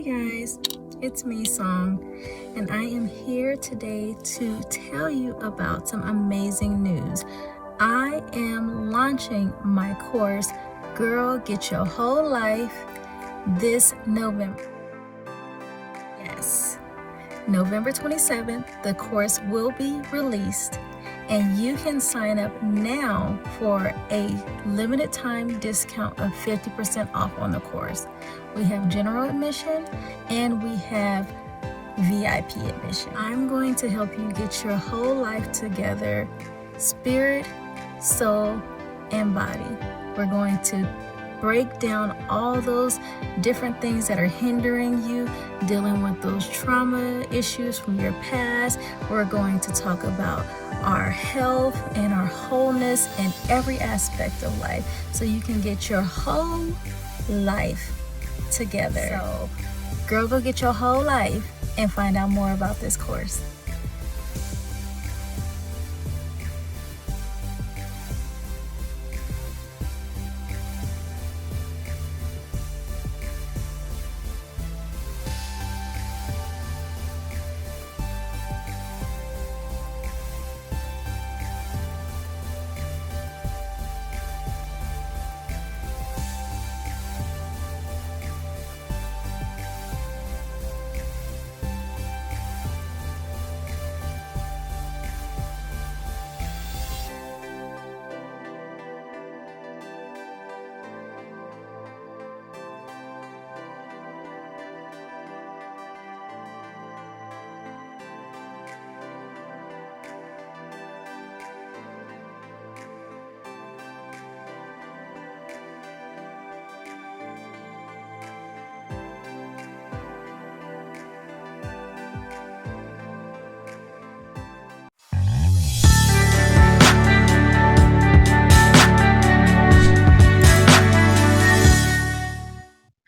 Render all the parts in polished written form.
Hi guys, it's me, Song, and I am here today to tell you about some amazing news. I am launching my course, Girl Get Your Whole Life, this November. Yes, November 27th, the course will be released, and you can sign up now for a limited time discount of 50% off on the course. We have general admission and we have VIP admission. I'm going to help you get your whole life together, spirit, soul, and body. We're going to break down all those different things that are hindering you, dealing with those trauma issues from your past. We're going to talk about our health and our wholeness in every aspect of life so you can get your whole life together. So, girl, go get your whole life and find out more about this course.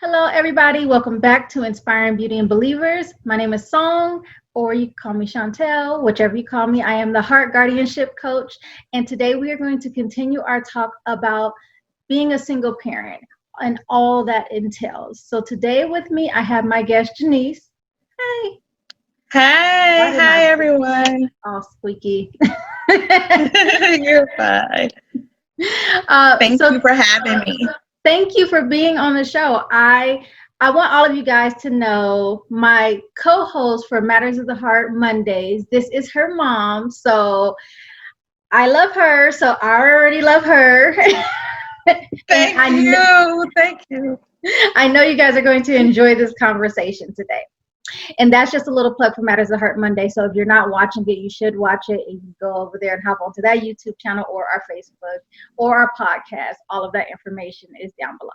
Hello, everybody. Welcome back to Inspiring Beauty and Believers. My name is Song, or you can call me Chantel, whichever you call me. I am the Heart Guardianship Coach, and today we are going to continue our talk about being a single parent and all that entails. So today with me, I have my guest, Janice. Hi. Hi, everyone. All squeaky. You're fine. Thank you for having me. Thank you for being on the show. I want all of you guys to know my co-host for Matters of the Heart Mondays. This is her mom, so I love her. So I already love her. Thank you. I know you guys are going to enjoy this conversation today. And that's just a little plug for Matters of the Heart Monday. So if you're not watching it, you should watch it. And you can go over there and hop onto that YouTube channel or our Facebook or our podcast. All of that information is down below.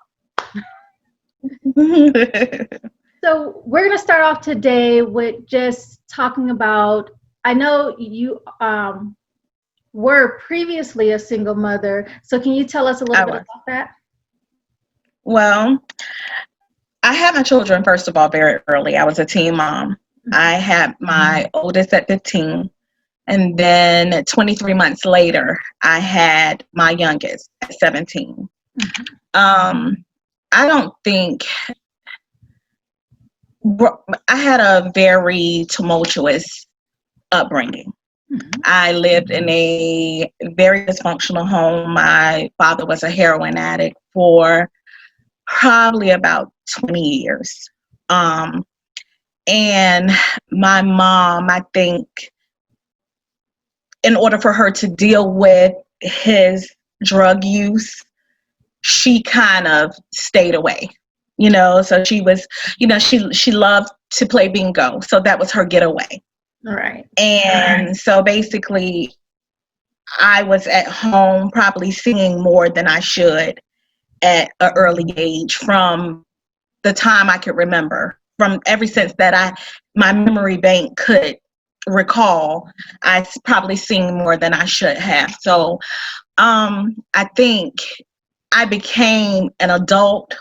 So we're going to start off today with just talking about, I know you were previously a single mother. So can you tell us a little bit about that? Well, I had my children, first of all, very early. I was a teen mom. I had my oldest at 15, and then 23 months later, I had my youngest at 17. I don't think I had a very tumultuous upbringing. I lived in a very dysfunctional home. My father was a heroin addict for probably about 20 years. And my mom, I think, in order for her to deal with his drug use, she kind of stayed away, so she was, she loved to play bingo. So that was her getaway. All right. And so basically I was at home probably singing more than I should at an early age from the time I could remember. From ever since that my memory bank could recall, I probably sing more than I should have. So I think I became an adult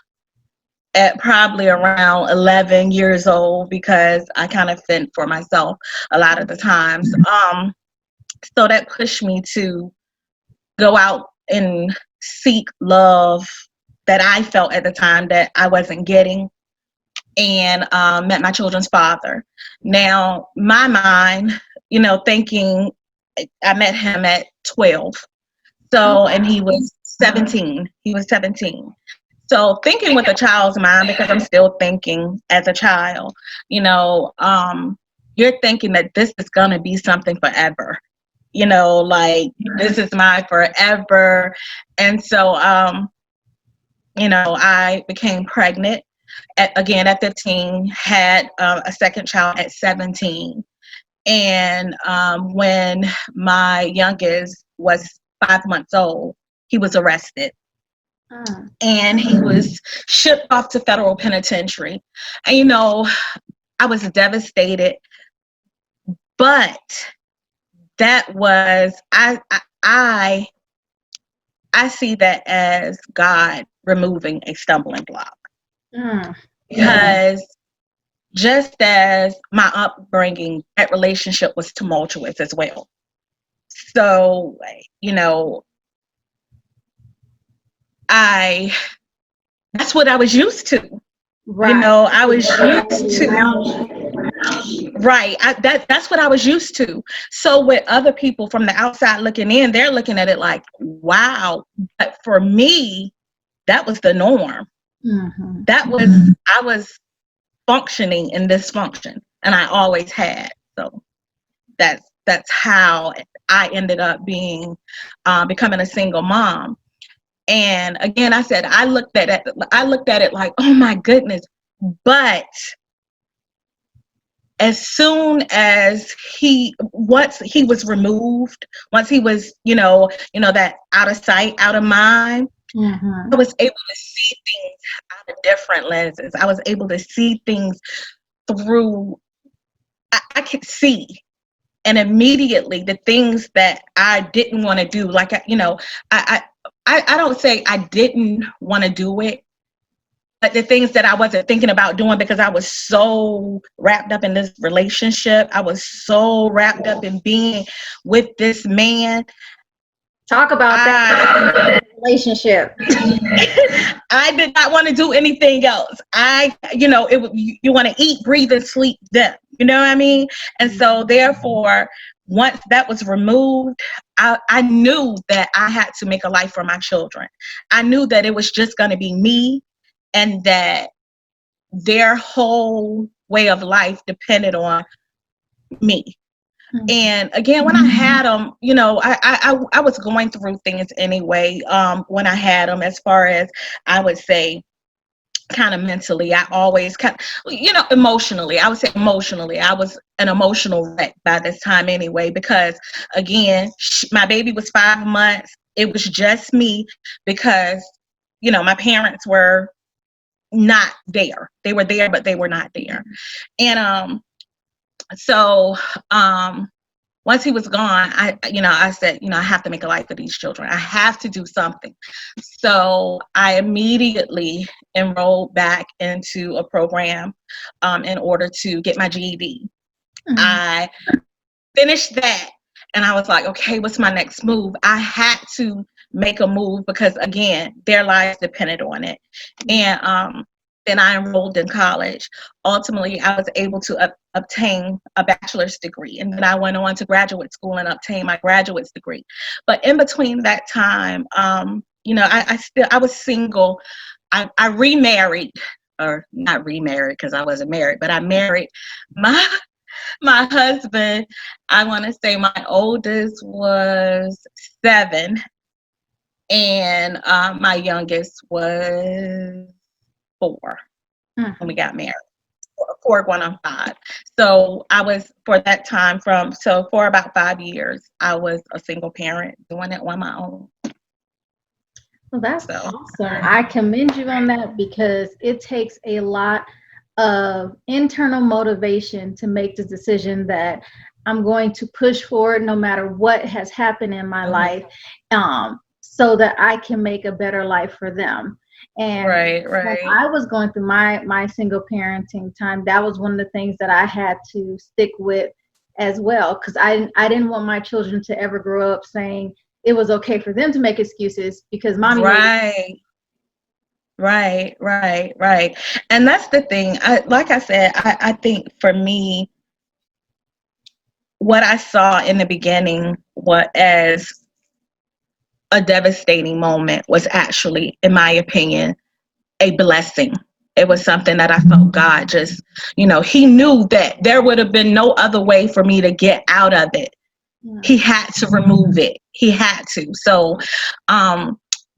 at probably around 11 years old because I kind of fend for myself a lot of the times. So that pushed me to go out and seek love that I felt at the time that I wasn't getting. and met my children's father. Now, my mind, thinking I met him at 12. So, and he was 17. He was 17. So thinking with a child's mind, because I'm still thinking as a child, you're thinking that this is going to be something forever, like this is my forever. And so, I became pregnant again at 15, had a second child at 17. And when my youngest was 5 months old, he was arrested. And he was shipped off to federal penitentiary. And, I was devastated. But that was, I see that as God removing a stumbling block. Because just as my upbringing, that relationship was tumultuous as well. So, that's what I was used to. Right. I was used to. Right. That's what I was used to. So with other people from the outside looking in, they're looking at it like, wow. But for me, that was the norm. Mm-hmm. I was functioning in dysfunction, and I always had. So that's how I ended up becoming a single mom. And again, I said, I looked at it like, oh my goodness. But as soon as once he was removed, once he was, that out of sight, out of mind, I was able to see things out of different lenses. I was able to see things through, I could see. And immediately the things that I didn't want to do, like, I don't say I didn't want to do it, but the things that I wasn't thinking about doing because I was so wrapped up in this relationship. I was so wrapped up in being with this man. Talk about that relationship. I did not want to do anything else. You want to eat, breathe, and sleep them. You know what I mean? And so therefore, once that was removed, I knew that I had to make a life for my children. I knew that it was just going to be me, and that their whole way of life depended on me. Mm-hmm. And again, when I had them, I was going through things anyway. When I had them, as far as I would say, kind of mentally, I always emotionally, I would say emotionally, I was an emotional wreck by this time anyway, because again, my baby was 5 months. It was just me because, my parents were not there. They were there, but they were not there. And, so, once he was gone, I said, I have to make a life for these children. I have to do something. So I immediately enrolled back into a program in order to get my GED. Mm-hmm. I finished that, and I was like, okay, what's my next move? I had to make a move because, again, their lives depended on it. And then I enrolled in college. Ultimately, I was able to obtain a bachelor's degree, and then I went on to graduate school and obtained my graduate's degree. But in between that time, I was single. I remarried, or not remarried because I wasn't married, but I married my husband. I want to say my oldest was 7, and my youngest was 4 when we got married. 4 going on 5. So I was, for that time, for about 5 years, I was a single parent doing it on my own. Well, that's awesome. I commend you on that, because it takes a lot of internal motivation to make the decision that I'm going to push forward no matter what has happened in my life, so that I can make a better life for them. And right. When I was going through my single parenting time, that was one of the things that I had to stick with as well, because I didn't want my children to ever grow up saying it was okay for them to make excuses because mommy. Right. Right, right, right. And that's the thing. Like I said, I think for me, what I saw in the beginning, what as a devastating moment, was actually, in my opinion, a blessing. It was something that I felt God just, He knew that there would have been no other way for me to get out of it. He had to remove it. He had to. So,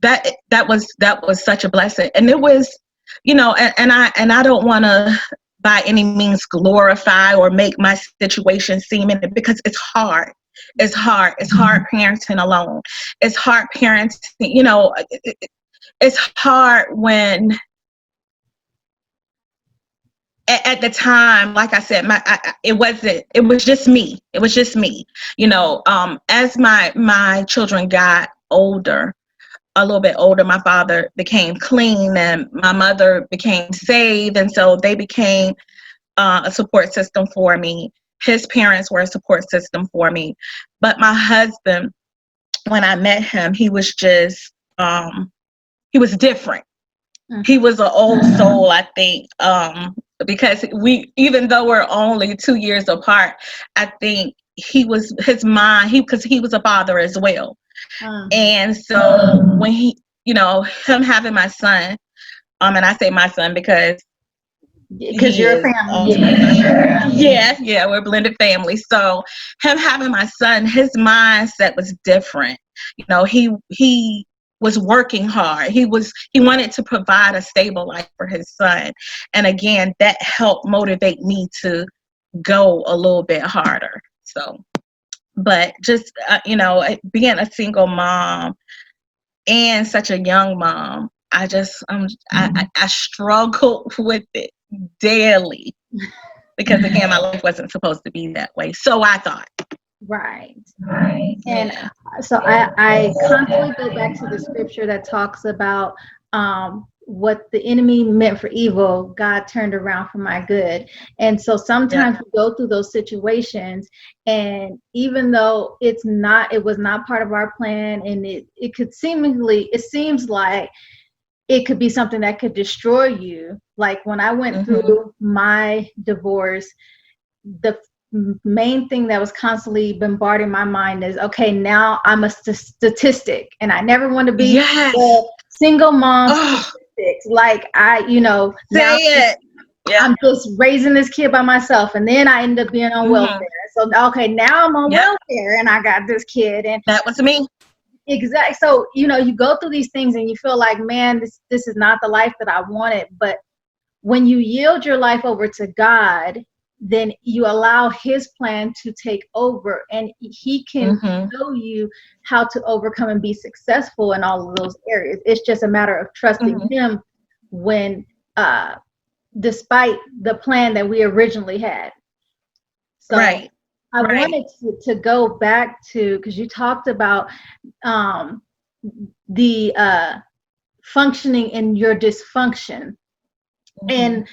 that was such a blessing, and it was, and I don't want to by any means glorify or make my situation seem in it, because it's hard. It's hard. It's hard parenting alone. It's hard parenting. It's hard when at the time, like I said, it wasn't. It was just me. It was just me. As my children got older, a little bit older, my father became clean, and my mother became saved, and so they became a support system for me. His parents were a support system for me, but my husband, when I met him, he was just he was different. He was an old soul, I think, because even though we're only 2 years apart, I think his mind, because he was a father as well. And so when him having my son, and I say my son because you're a family. Yeah, we're a blended family. So him having my son, his mindset was different. He was working hard. He wanted to provide a stable life for his son. And again, that helped motivate me to go a little bit harder. So, but just, being a single mom and such a young mom, I struggled with it daily, because again, my life wasn't supposed to be that way. So I thought. Right. And so I constantly go back to the scripture that talks about what the enemy meant for evil, God turned around for my good. And so sometimes we go through those situations, and even though it was not part of our plan, and it seems like it could be something that could destroy you. Like when I went through my divorce, the main thing that was constantly bombarding my mind is, okay, now I'm a statistic, and I never want to be a single mom statistics. Like now I'm just raising this kid by myself, and then I end up being on welfare. So okay, now I'm on welfare, and I got this kid, and that was me. Exactly. So you go through these things, and you feel like, man, this is not the life that I wanted. But when you yield your life over to God, then you allow His plan to take over, and He can show you how to overcome and be successful in all of those areas. It's just a matter of trusting Him when, despite the plan that we originally had. So I wanted to go back to, because you talked about the functioning in your dysfunction. And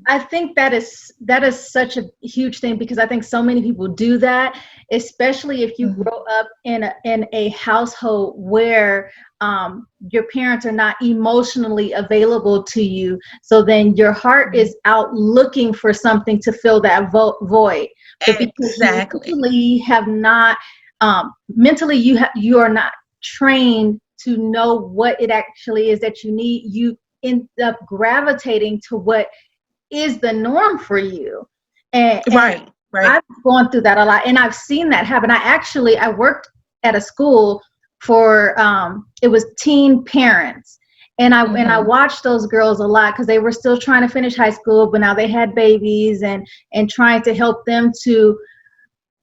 I think that is such a huge thing, because I think so many people do that, especially if you grow up in a household where your parents are not emotionally available to you. So then your heart is out looking for something to fill that void. But because you have not mentally, you are not trained to know what it actually is that you need. You end up gravitating to what is the norm for you. And I've gone through that a lot, and I've seen that happen. I worked at a school for it was teen parents, and I watched those girls a lot, because they were still trying to finish high school, but now they had babies, and trying to help them to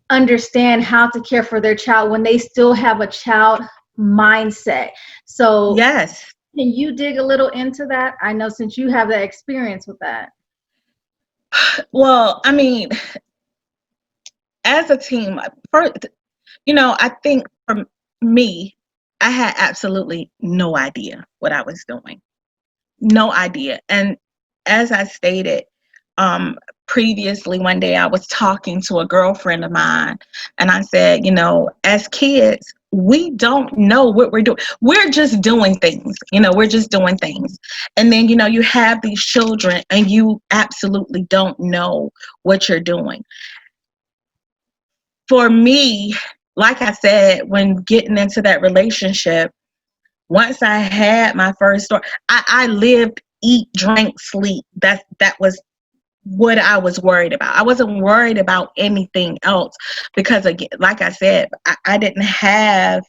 understand how to care for their child when they still have a child mindset. So can you dig a little into that? I know, since you have that experience with that. Well, I mean, as a team, I think for me, I had absolutely no idea what I was doing. No idea. And as I stated previously, one day I was talking to a girlfriend of mine, and I said, as kids, we don't know what we're doing. We're just doing things, we're just doing things. And then, you have these children and you absolutely don't know what you're doing. For me, like I said, when getting into that relationship, once I had my first daughter, I lived, eat, drink, sleep. That was what I was worried about. I wasn't worried about anything else because, again, like I said, I didn't have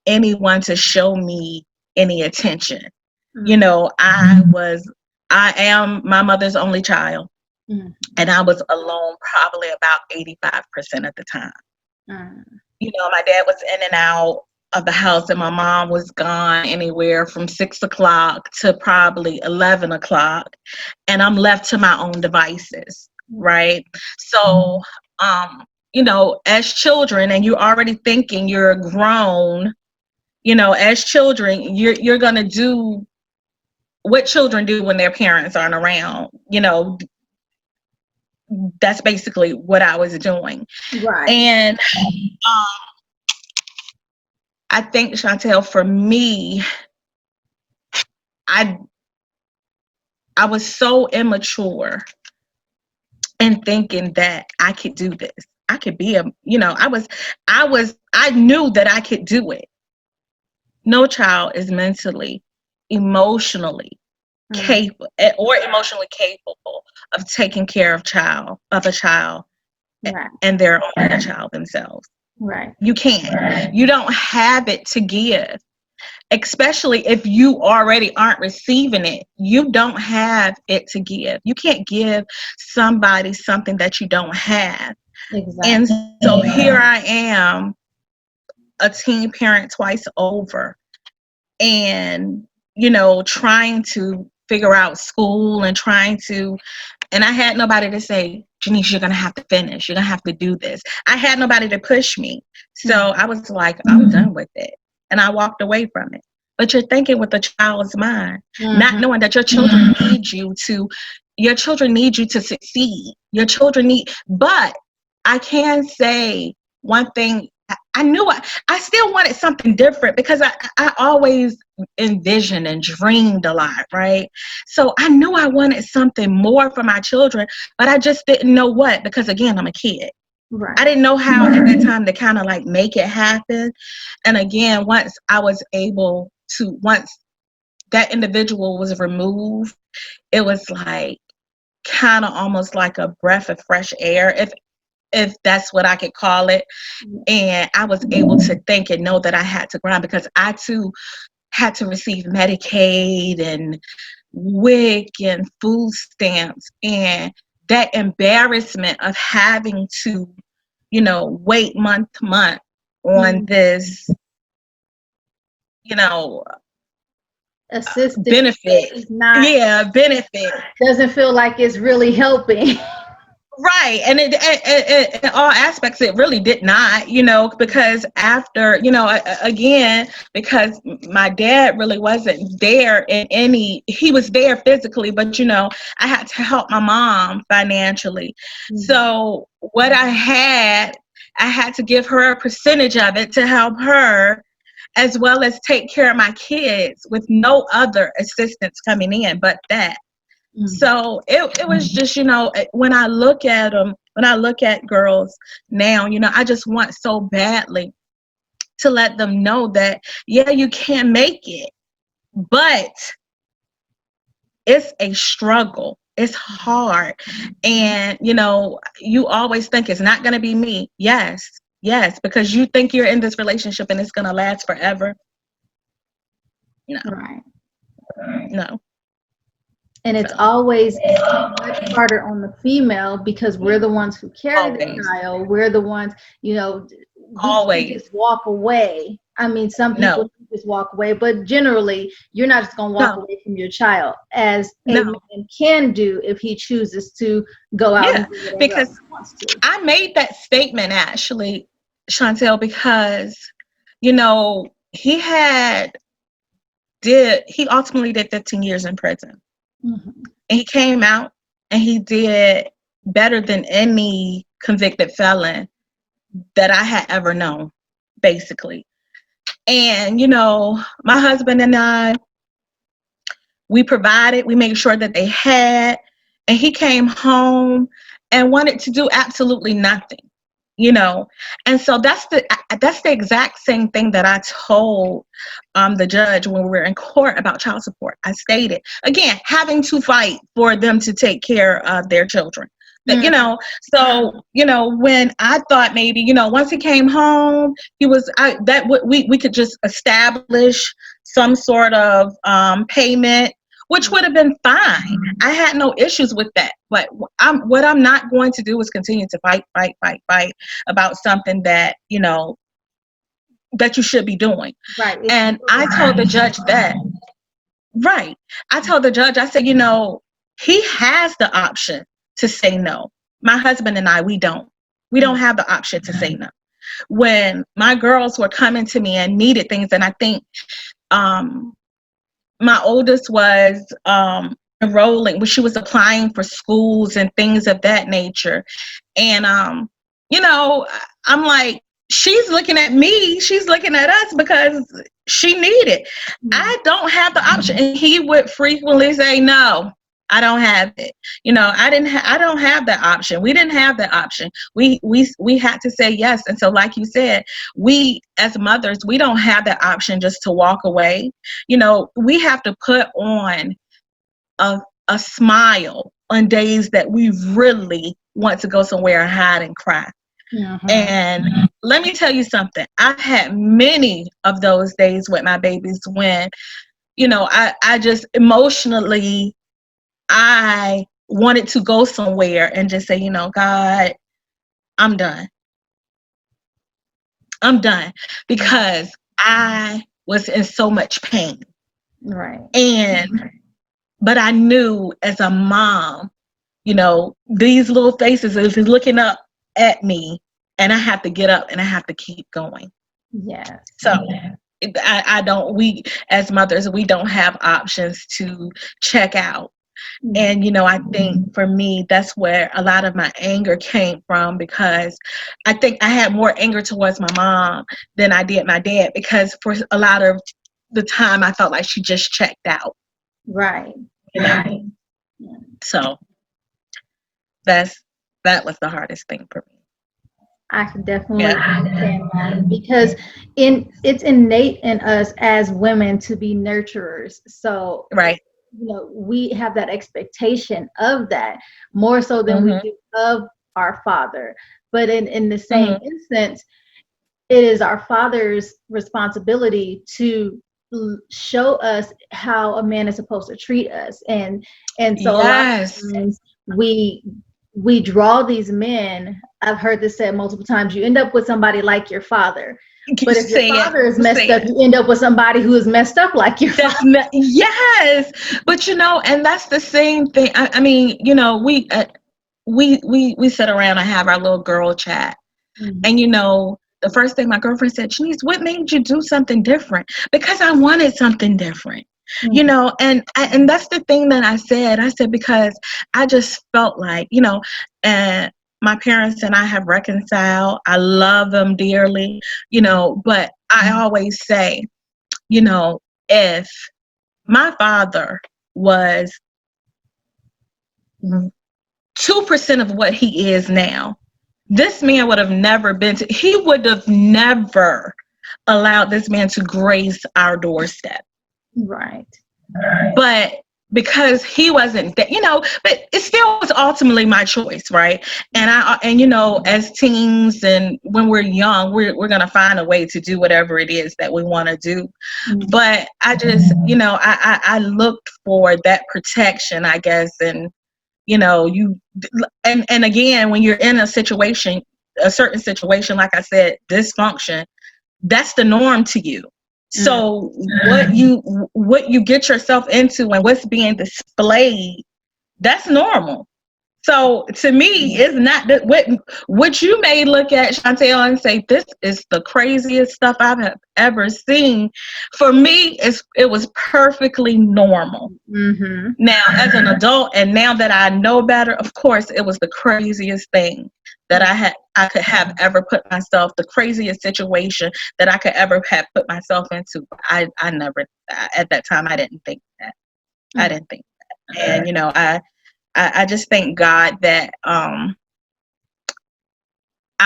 anyone to show me any attention. Mm-hmm. I am my mother's only child, Mm-hmm. and I was alone probably about 85% of the time. Mm-hmm. My dad was in and out of the house, and my mom was gone anywhere from 6 o'clock to probably 11 o'clock, and I'm left to my own devices, right? So, as children, and you're already thinking you're grown, as children, you're gonna do what children do when their parents aren't around. That's basically what I was doing. Right. And I think, Chantel, for me, I was so immature in thinking that I could do this. I could be I knew that I could do it. No child is mentally, emotionally capable or emotionally capable of taking care of a child Right. and their own child themselves. Right. You can't. You don't have it to give. Especially if you already aren't receiving it, you don't have it to give. You can't give somebody something that you don't have. Exactly. And so here I am, a teen parent twice over, and trying to figure out school and I had nobody to say, Janice, you're gonna have to finish, you're gonna have to do this. I had nobody to push me. So I was like, I'm done with it. And I walked away from it. But you're thinking with a child's mind, not knowing that your children need you to succeed. Your children but I can say one thing. I knew I still wanted something different because I always envisioned and dreamed a lot, right? So I knew I wanted something more for my children, but I just didn't know what, because again, I'm a kid. Right. I didn't know how at that time to kind of like make it happen. And again, once that individual was removed, it was like kind of almost like a breath of fresh air, if that's what I could call it. And I was able to think and know that I had to grind, because I too had to receive Medicaid and WIC and food stamps, and that embarrassment of having to, wait month to month on this, assistance benefit. Benefit. Doesn't feel like it's really helping. Right. And in all aspects, it really did not, because after, again, because my dad really wasn't there he was there physically, but, I had to help my mom financially. Mm-hmm. So what I had to give her a percentage of it to help her, as well as take care of my kids with no other assistance coming in but that. So it was just, when I look at them, when I look at girls now, I just want so badly to let them know that, yeah, you can make it, but it's a struggle. It's hard. And, you always think it's not going to be me. Yes, because you think you're in this relationship and it's going to last forever. No. Right. No. And it's always much harder on the female because we're the ones who carry the child. We're the ones, always just walk away. I mean, some people just walk away, but generally, you're not just going to walk away from your child, as a man can do if he chooses to go out. And do whatever because he wants to. I made that statement actually, Chantel, because he ultimately did 15 years in prison. Mm-hmm. And he came out and he did better than any convicted felon that I had ever known, basically. And, you know, my husband and I, we provided, we made sure that they had, and he came home and wanted to do absolutely nothing, you know. And so that's the exact same thing that I told the judge when we were in court about child support. I stated, again, having to fight for them to take care of their children. That, you know, so, you know, when I thought maybe, you know, once he came home, we could just establish some sort of payment, which would have been fine. I had no issues with that. But what I'm not going to do is continue to fight about something that, you know, that you should be doing. Right. And I told the judge that. Right. I told the judge, I said, you know, he has the option to say no. My husband and I, we don't have the option to say no. When my girls were coming to me and needed things, and I think my oldest was enrolling, when she was applying for schools and things of that nature. And, you know, I'm like, she's looking at me, she's looking at us because she needed. I don't have the option. And he would frequently say, no, I don't have it. You know, I don't have that option. We didn't have that option. We had to say yes. And so, like you said, we as mothers, we don't have that option just to walk away. You know, we have to put on a smile on days that we really want to go somewhere and hide and cry. Mm-hmm. And let me tell you something. I've had many of those days with my babies when, you know, I just emotionally, I wanted to go somewhere and just say, you know, God, I'm done. I'm done, because I was in so much pain. Right. But I knew as a mom, you know, these little faces is looking up at me, and I have to get up and I have to keep going. Yeah. So we as mothers, we don't have options to check out. And, you know, I think for me, that's where a lot of my anger came from, because I think I had more anger towards my mom than I did my dad, because for a lot of the time I felt like she just checked out. Right. You know? Yeah. So that was the hardest thing for me. I can definitely understand that, because it's innate in us as women to be nurturers. So right. You know, we have that expectation of that more so than we do of our father. But in the same instance, it is our father's responsibility to show us how a man is supposed to treat us. And so yes. a lot of times we draw these men. I've heard this said multiple times, you end up with somebody like your father. But if your father is messed up, you end up with somebody who is messed up like your father. Yes, but you know, and that's the same thing. I mean, you know, we sit around and have our little girl chat, and you know, the first thing my girlfriend said, Shanice, what made you do something different? Because I wanted something different, you know, and that's the thing that I said. I said, because I just felt like, you know, and my parents and I have reconciled. I love them dearly, you know, but I always say, you know, if my father was 2% of what he is now, this man would have never he would have never allowed this man to grace our doorstep. Right. But because he wasn't that, you know, but it still was ultimately my choice, right? And you know, as teens and when we're young, we're gonna find a way to do whatever it is that we want to do. But I just, you know, I looked for that protection, I guess, and you know, and again, when you're in a certain situation, like I said, dysfunction, that's the norm to you. So what you get yourself into and what's being displayed, that's normal. So to me, it's not that what you may look at, Chantel, and say, this is the craziest stuff I've ever seen. For me, it was perfectly normal. Now, as an adult, and now that I know better, of course, it was the craziest thing that I could have ever put myself, the craziest situation that I could ever have put myself into. I never, at that time, I didn't think that. I didn't think that. And, you know, I just thank God that I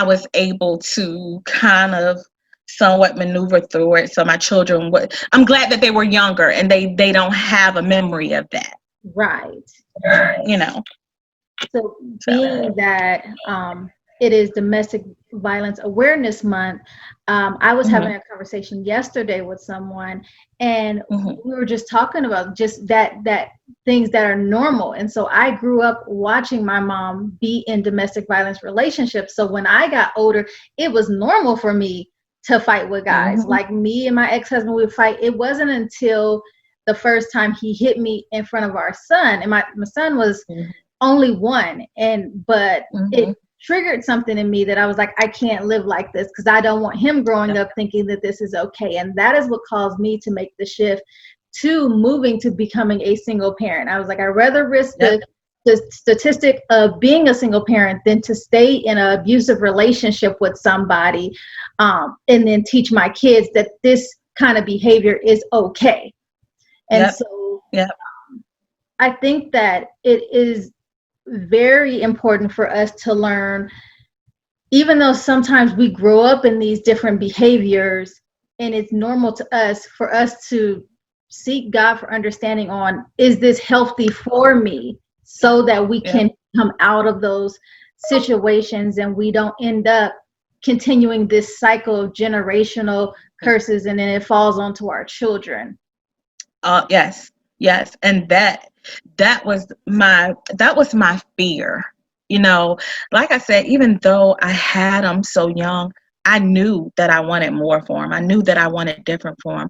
was able to kind of somewhat maneuver through it. So my children would, I'm glad that they were younger and they don't have a memory of that. Right. You know. So being that it is Domestic Violence Awareness Month, I was having a conversation yesterday with someone, and we were just talking about just that things that are normal. And so I grew up watching my mom be in domestic violence relationships. So when I got older, it was normal for me to fight with guys. Like me and my ex-husband would fight. It wasn't until the first time he hit me in front of our son, and my son was only one, but it triggered something in me that I was like, I can't live like this, because I don't want him growing up thinking that this is okay. And that is what caused me to make the shift to moving to becoming a single parent. I was like, I'd rather risk the statistic of being a single parent than to stay in an abusive relationship with somebody, and then teach my kids that this kind of behavior is okay. And so I think that it is very important for us to learn, even though sometimes we grow up in these different behaviors and it's normal to us, for us to seek God for understanding on, is this healthy for me, so that we can come out of those situations and we don't end up continuing this cycle of generational curses, and then it falls onto our children. Yes. And that was my fear. You know, like I said, even though I had them so young, I knew that I wanted more for them. I knew that I wanted different for them.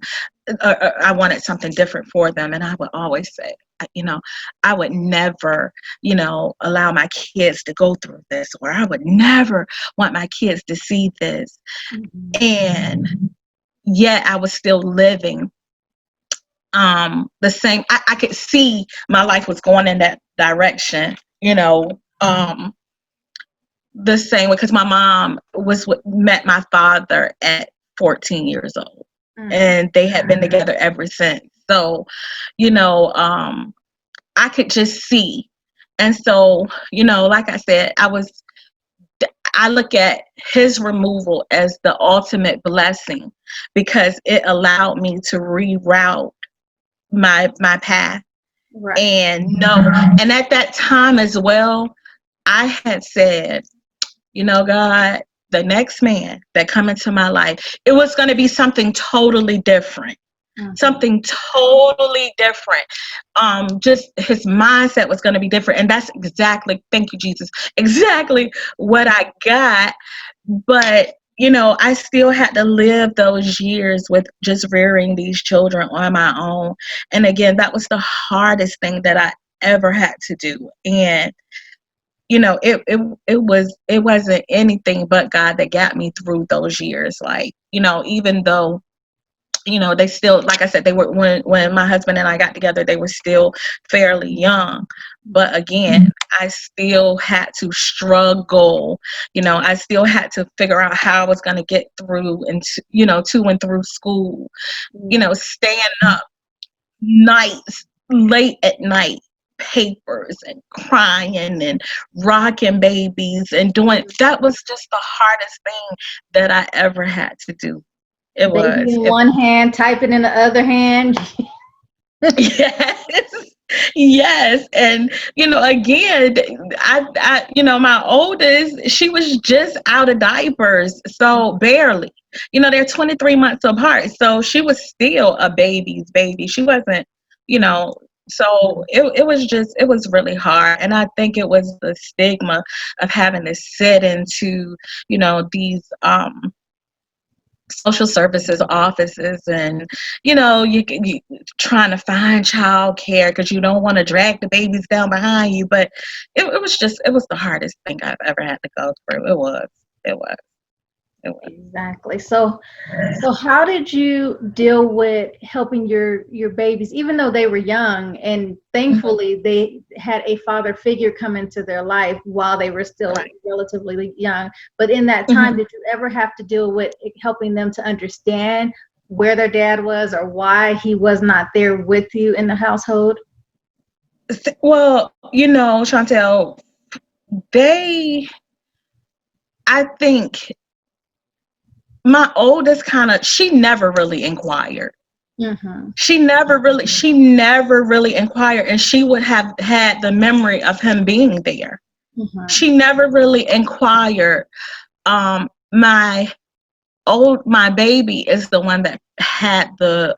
I wanted something different for them. And I would always say, you know, I would never, you know, allow my kids to go through this, or I would never want my kids to see this. And yet I was still living the same. I could see my life was going in that direction, you know, the same way, because my mom met my father at 14 years old, and they had been together ever since. So, you know, I could just see. And so, you know, like I said, I look at his removal as the ultimate blessing, because it allowed me to reroute my path. And and at that time as well, I had said, you know, God, the next man that come into my life, it was going to be something totally different. Something totally different. Just his mindset was going to be different. And that's exactly, thank you, Jesus, exactly what I got. But, you know, I still had to live those years with just rearing these children on my own. And again, that was the hardest thing that I ever had to do. And, you know, it wasn't anything but God that got me through those years. Like, you know, even though, you know, they still, like I said, they were, when my husband and I got together, they were still fairly young. But again, I still had to struggle. You know, I still had to figure out how I was going to get through, and you know, to and through school. You know, staying up nights, late at night, papers, and crying and rocking babies and doing. That was just the hardest thing that I ever had to do. It was. Baby in one hand, typing in the other hand. Yes. And, you know, again, I, you know, my oldest, she was just out of diapers. So barely, you know, they're 23 months apart. So she was still a baby's baby. She wasn't, you know, so it was really hard. And I think it was the stigma of having to sit into, you know, these, social services offices, and you know, you trying to find child care because you don't want to drag the babies down behind you. But it was the hardest thing I've ever had to go through. It was. It was. Exactly. So how did you deal with helping your babies, even though they were young, and Mhm. thankfully they had a father figure come into their life while they were still Right. relatively young. But in that time, Mhm. did you ever have to deal with helping them to understand where their dad was or why he was not there with you in the household? Well, Chantel, they, I think my oldest she never really inquired. Mm-hmm. She never really inquired, and she would have had the memory of him being there. Mm-hmm. She never really inquired. My my baby is the one that had the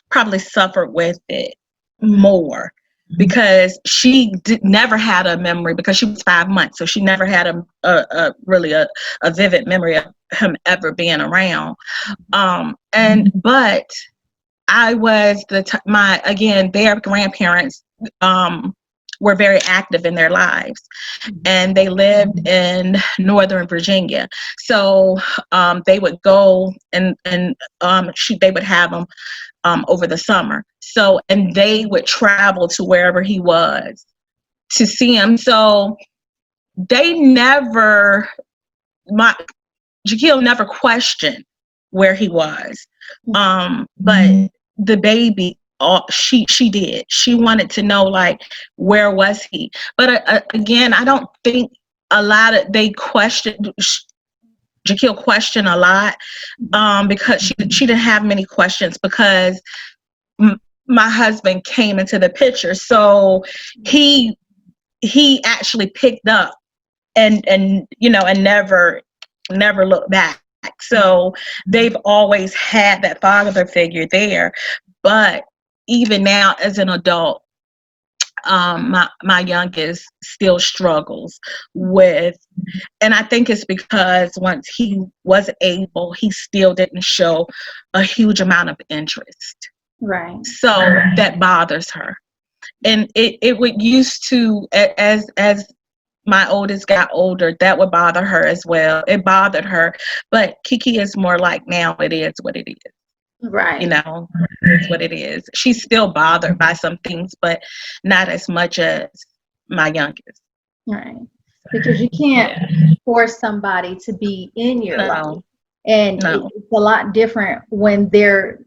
probably suffered with it more, because she never had a memory, because she was 5 months, so she never had a really a vivid memory of him ever being around. And but I was my, again, their grandparents were very active in their lives, and they lived in Northern Virginia. So they would go, and they would have them over the summer. So, and they would travel to wherever he was to see him. So they never, my Jaquil never questioned where he was. But the baby, she did. She wanted to know, like, where was he? But again, I don't think a lot of they questioned. Jaquil questioned a lot, because she didn't have many questions, because my husband came into the picture, so he actually picked up, and never looked back. So they've always had that father figure there. But even now, as an adult, my youngest still struggles with, and I think it's because once he was able, he still didn't show a huge amount of interest. Right. So that bothers her. And it would used to, as my oldest got older, that would bother her as well. It bothered her. But Kiki is more like, now it is what it is. Right. It's what it is. She's still bothered by some things, but not as much as my youngest. Right. Because you can't Yeah. force somebody to be in your life. No, And no. it's a lot different when they're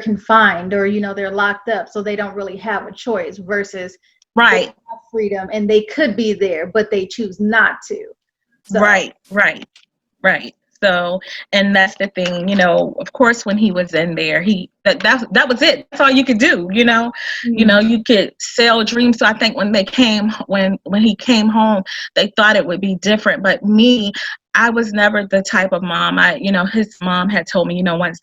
confined, or they're locked up, so they don't really have a choice, versus they Right, have freedom and they could be there but they choose not to. So right. So, and that's the thing, of course, when he was in there, that was it. That's all you could do, you could sell dreams. So I think when he came home, they thought it would be different. But me, I was never the type of mom. His mom had told me, once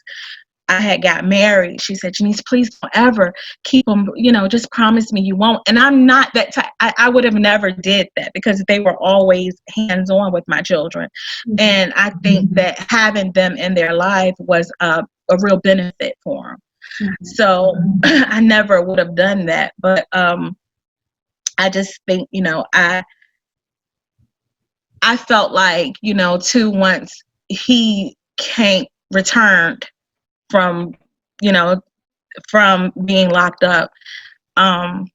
I had got married, she said, Janice, please don't ever keep them, just promise me you won't. And I'm not that type. I would have never did that, because they were always hands-on with my children. And I think that having them in their life was a real benefit for them. So I never would have done that. But I just think, I felt like, too, once he came, returned from, you know, from being locked up, um,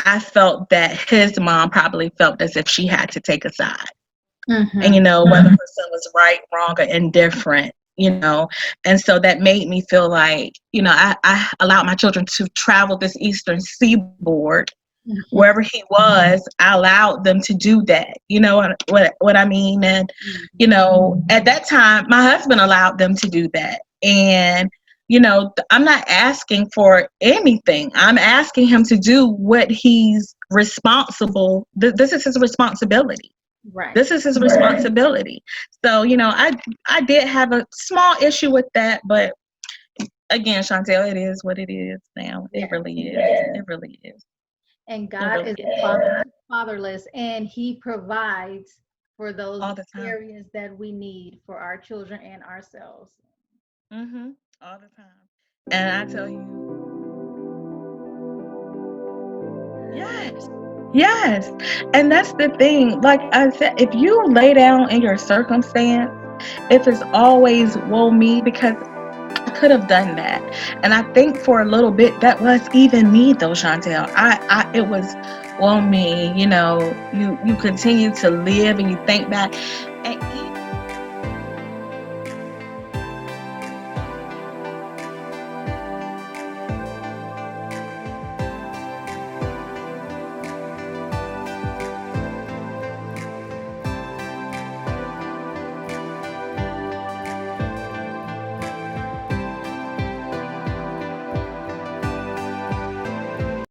I felt that his mom probably felt as if she had to take a side. And, whether her son was right, wrong, or indifferent. And so that made me feel like, I allowed my children to travel this eastern seaboard. Wherever he was, I allowed them to do that. You know what I mean? And, at that time, my husband allowed them to do that. And, I'm not asking for anything. I'm asking him to do what he's responsible. This is his responsibility. Right. This is his responsibility. So, I did have a small issue with that, but again, Chantel, it is what it is now. Yeah. It really is. It really is. And It God really is is. fatherless, and He provides for those All the time. areas that we need for our children and ourselves. All the time. And I tell you, yes. Yes. And that's the thing. Like I said, if you lay down in your circumstance, if it's always woe me, because I could have done that. And I think for a little bit that was even me though, Chantel. It was, well, me, you continue to live and you think back.